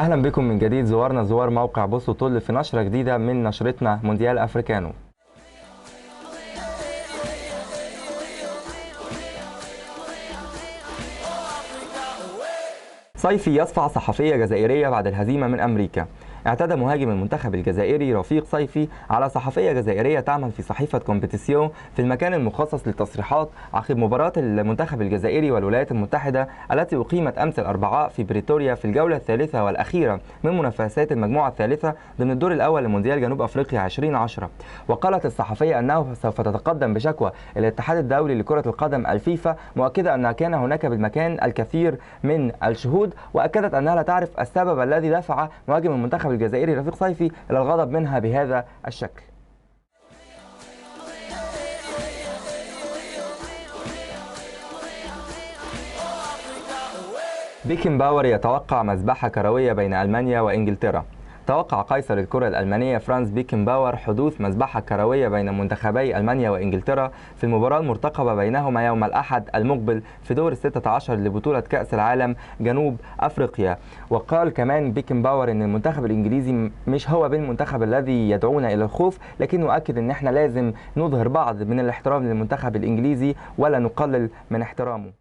أهلا بكم من جديد زوار موقع بوستو طل في نشرة جديدة من نشرتنا مونديال أفريكانو. صيفي يصفع صحفية جزائرية بعد الهزيمة من أمريكا. اعتدى مهاجم المنتخب الجزائري رفيق صيفي على صحفية جزائرية تعمل في صحيفة كومبيتيسيون في المكان المخصص للتصريحات عقب مباراة المنتخب الجزائري والولايات المتحدة التي أقيمت أمس الأربعاء في بريتوريا في الجولة الثالثة والأخيرة من منافسات المجموعة الثالثة ضمن الدور الأول لمونديال جنوب أفريقيا 2010. وقالت الصحفية أنه سوف تتقدم بشكوى إلى الاتحاد الدولي لكرة القدم الفيفا، مؤكدة أن كان هناك بالمكان الكثير من الشهود، وأكدت أنها لا تعرف السبب الذي دفع مهاجم المنتخب الجزائري رفيق صيفي إلى الغضب منها بهذا الشكل. بيكن باور يتوقع مذبحة كروية بين ألمانيا وإنجلترا. توقع قيصر الكرة الألمانية فرانس بيكن باور حدوث مذبحة كروية بين منتخبي ألمانيا وإنجلترا في المباراة المرتقبة بينهما يوم الأحد المقبل في دور ال16 لبطولة كأس العالم جنوب أفريقيا. وقال كمان بيكن باور أن المنتخب الإنجليزي مش هو بالمنتخب الذي يدعونا إلى الخوف، لكنه أكد أن احنا لازم نظهر بعض من الاحترام للمنتخب الإنجليزي ولا نقلل من احترامه.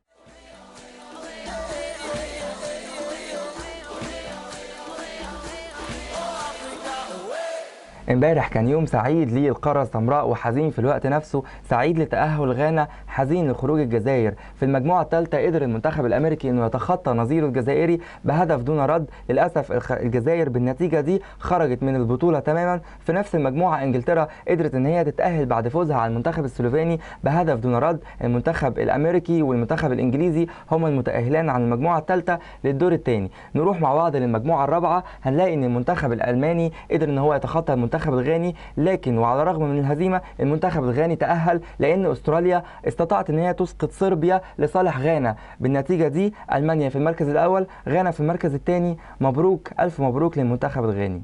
امبارح كان يوم سعيد للقارة السمراء وحزين في الوقت نفسه، سعيد لتأهل غانا، حزين لخروج الجزائر. في المجموعة الثالثة قدر المنتخب الأمريكي أنه يتخطى نظيره الجزائري بهدف دون رد. للأسف الجزائر بالنتيجة دي خرجت من البطولة تماما. في نفس المجموعة إنجلترا قدرت أن هي تتأهل بعد فوزها على المنتخب السلوفيني بهدف دون رد. المنتخب الأمريكي والمنتخب الإنجليزي هما المتأهلان عن المجموعة الثالثة للدور الثاني. نروح مع بعض للمجموعة الرابعة، هنلاقي أن المنتخب الألماني قدر أن هو يتخطى المنتخب الغاني، لكن وعلى الرغم من الهزيمه المنتخب الغاني تأهل لان استراليا استطاعت ان هي تسقط صربيا لصالح غانا. بالنتيجه دي المانيا في المركز الاول، غانا في المركز الثاني. مبروك، الف مبروك للمنتخب الغاني.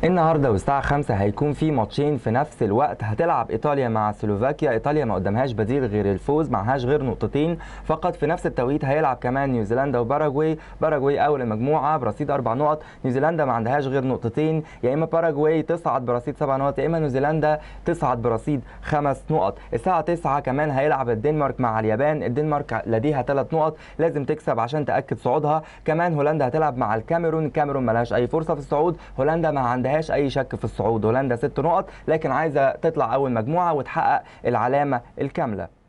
النهارده والساعة 5 هيكون في ماتشين في نفس الوقت. هتلعب ايطاليا مع سلوفاكيا، ايطاليا ما قدامهاش بديل غير الفوز، معهاش غير نقطتين فقط. في نفس التوقيت هيلعب كمان نيوزيلندا وباراجواي. باراجواي اول المجموعة برصيد 4 نقط، نيوزيلندا ما عندهاش غير نقطتين، يا اما باراجواي تصعد برصيد 7 نقط يا اما نيوزيلندا تصعد برصيد 5 نقط. الساعة 9 كمان هيلعب الدنمارك مع اليابان، الدنمارك لديها 3 نقط لازم تكسب عشان تأكد صعودها. كمان هولندا هتلعب مع الكاميرون، الكاميرون ملهاش اي فرصة في الصعود، هولندا ما عندهاش اي شك في الصعود، هولندا 6 نقط لكن عايزه تطلع اول مجموعه وتحقق العلامه الكامله.